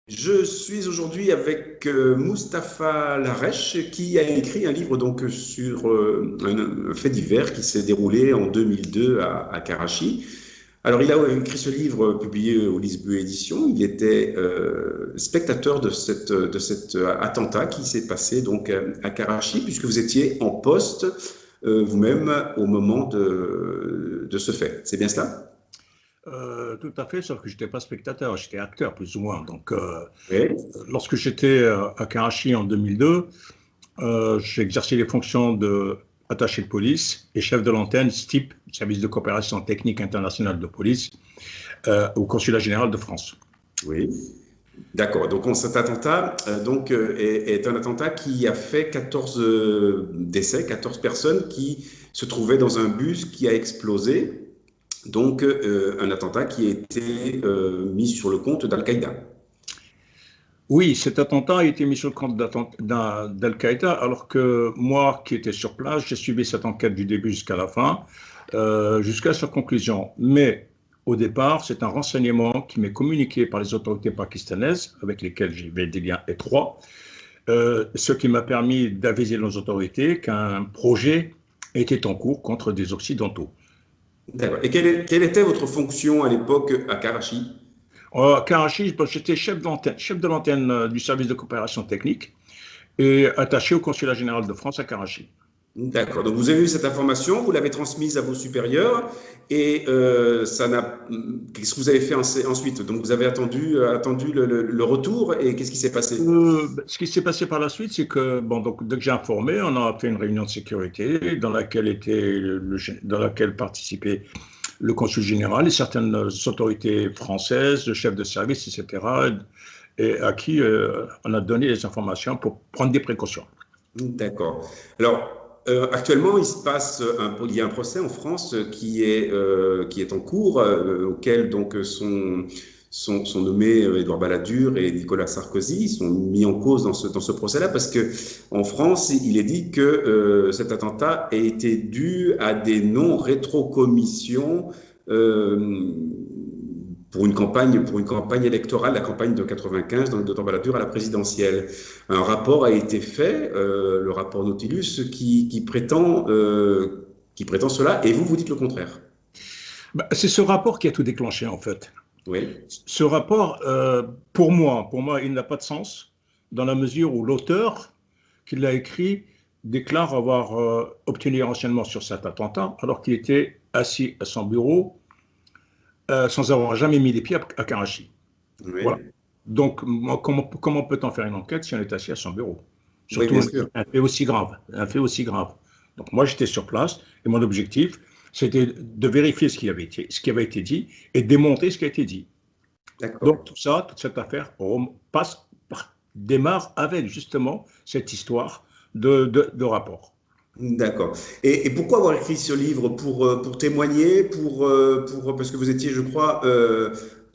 Je suis aujourd'hui avec Mustapha Lareche qui a écrit un livre donc sur un fait divers qui s'est déroulé en 2002 à Karachi. Alors il a écrit ce livre publié au Lisbu Édition. Il était spectateur de cet attentat qui s'est passé donc à Karachi puisque vous étiez en poste vous-même au moment de ce fait. C'est bien cela? Tout à fait, sauf que je n'étais pas spectateur, j'étais acteur plus ou moins. Donc, Oui. lorsque j'étais à Karachi en 2002, j'ai exercé les fonctions de attaché de police et chef de l'antenne STIP, Service de coopération technique internationale de police, au Consulat général de France. Oui. D'accord. Donc, cet attentat est un attentat qui a fait 14 décès, 14 personnes qui se trouvaient dans un bus qui a explosé. Donc, un attentat qui a été mis sur le compte d'Al-Qaïda. Oui, cet attentat a été mis sur le compte d'Al-Qaïda, alors que moi, qui étais sur place, j'ai suivi cette enquête du début jusqu'à la fin, jusqu'à sa conclusion. Mais au départ, c'est un renseignement qui m'est communiqué par les autorités pakistanaises, avec lesquelles j'ai des liens étroits, ce qui m'a permis d'aviser nos autorités qu'un projet était en cours contre des Occidentaux. D'accord. Et quelle était votre fonction à l'époque à Karachi? À Karachi, j'étais chef de l'antenne du service de coopération technique et attaché au consulat général de France à Karachi. D'accord. Donc, vous avez eu cette information, vous l'avez transmise à vos supérieurs et qu'est-ce que vous avez fait ensuite? Donc, vous avez attendu le retour et qu'est-ce qui s'est passé? Ce qui s'est passé par la suite, c'est que, bon, donc, dès que j'ai informé, on a fait une réunion de sécurité dans laquelle participait le consul général et certaines autorités françaises, le chef de service, etc., et à qui on a donné les informations pour prendre des précautions. D'accord. Alors, actuellement, il y a un procès en France qui est en cours, auquel donc sont nommés Édouard Balladur et Nicolas Sarkozy. Ils sont mis en cause dans ce procès-là parce que en France, il est dit que cet attentat a été dû à des non-rétrocommissions euh, pour une campagne électorale, la campagne de 95 de Balladur à la présidentielle. Un rapport a été fait, le rapport Nautilus, qui prétend cela, et vous dites le contraire. Bah, c'est ce rapport qui a tout déclenché, en fait. Oui, Ce rapport, pour moi, il n'a pas de sens dans la mesure où l'auteur qui l'a écrit déclare avoir obtenu des renseignements sur cet attentat alors qu'il était assis à son bureau sans avoir jamais mis les pieds à Karachi. Voilà. oui, Donc, comment peut-on faire une enquête si on est assis à son bureau? oui, Surtout bien sûr. un fait aussi grave, un fait aussi grave. Donc, moi, j'étais sur place et mon objectif, c'était de vérifier ce qui avait été dit et démonter ce qui a été dit. Donc, D'accord. toute cette affaire démarre avec justement cette histoire de rapport. D'accord. Et pourquoi avoir écrit ce livre? Pour témoigner, parce que vous étiez, je crois,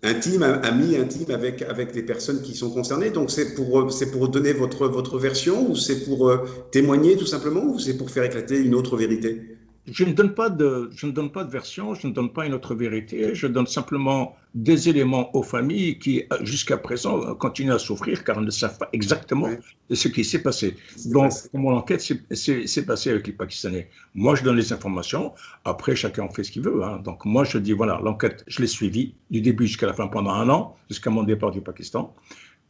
ami intime avec les personnes qui sont concernées. Donc, c'est pour donner votre version, ou c'est pour témoigner tout simplement, ou c'est pour faire éclater une autre vérité? Je ne donne pas de version, je ne donne pas une autre vérité, je donne simplement des éléments aux familles qui, jusqu'à présent, continuent à souffrir car elles ne savent pas exactement Oui, ce qui s'est passé. c'est Donc, passé. pour mon enquête, c'est passé avec les Pakistanais. Moi, je donne les informations, après, chacun en fait ce qu'il veut, hein. Donc, moi, je dis, voilà, l'enquête, je l'ai suivie du début jusqu'à la fin pendant un an, jusqu'à mon départ du Pakistan.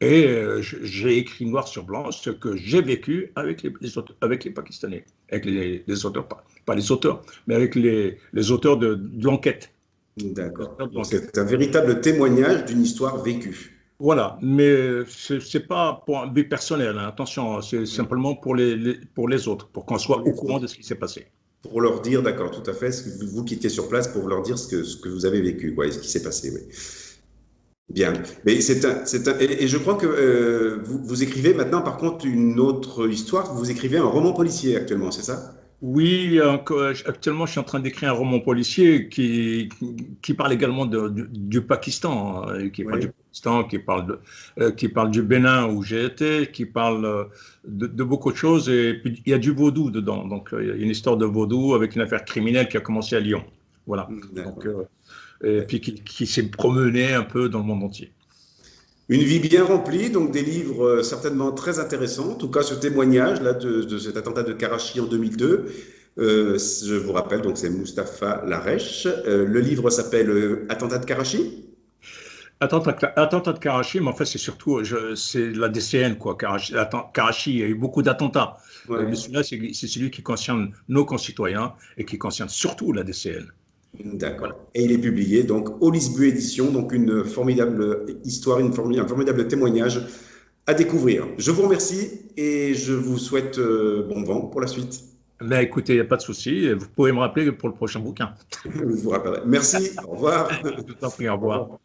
Et j'ai écrit noir sur blanc ce que j'ai vécu avec les Pakistanais, avec les auteurs, pas les auteurs, mais avec les auteurs de l'enquête. Les D'accord. auteurs de Donc, l'enquête. c'est un véritable témoignage d'une histoire vécue. Voilà, mais c'est pas pour un but personnel, hein. Attention, c'est Oui. simplement pour les autres, pour qu'on Pour soit au les courant de autres. ce qui s'est passé. Pour leur dire, d'accord, tout à fait, vous qui étiez sur place, pour leur dire ce que vous avez vécu, quoi, et ce qui s'est passé, oui. Bien. Mais et je crois que vous écrivez maintenant, par contre, une autre histoire. Vous écrivez un roman policier actuellement, c'est ça? Oui, actuellement, je suis en train d'écrire un roman policier qui parle également du Pakistan, hein, qui parle du Oui. Pakistan, qui parle du Bénin où j'ai été, qui parle de beaucoup de choses. Et puis, il y a du vaudou dedans. Donc, il y a une histoire de vaudou avec une affaire criminelle qui a commencé à Lyon. Voilà. Donc, D'accord. et puis qui s'est promenée un peu dans le monde entier. Une vie bien remplie, donc des livres certainement très intéressants. En tout cas, ce témoignage là de cet attentat de Karachi en 2002. Je vous rappelle, donc c'est Mustapha Larèche. Le livre s'appelle Attentat de Karachi. Attentat de Karachi, mais en fait, c'est surtout, c'est la DCN, quoi. Karachi, il y a eu beaucoup d'attentats. Mais Ouais, celui-là, c'est celui qui concerne nos concitoyens et qui concerne surtout la DCN. Voilà. d'accord. Et il est publié donc au Lisbu Édition, donc une formidable histoire, un formidable témoignage à découvrir. Je vous remercie et je vous souhaite bon vent pour la suite. Mais écoutez, il n'y a pas de souci. Vous pouvez me rappeler pour le prochain bouquin. Je vous rappellerai. Merci, au revoir. Je t'en prie, au Au revoir. revoir.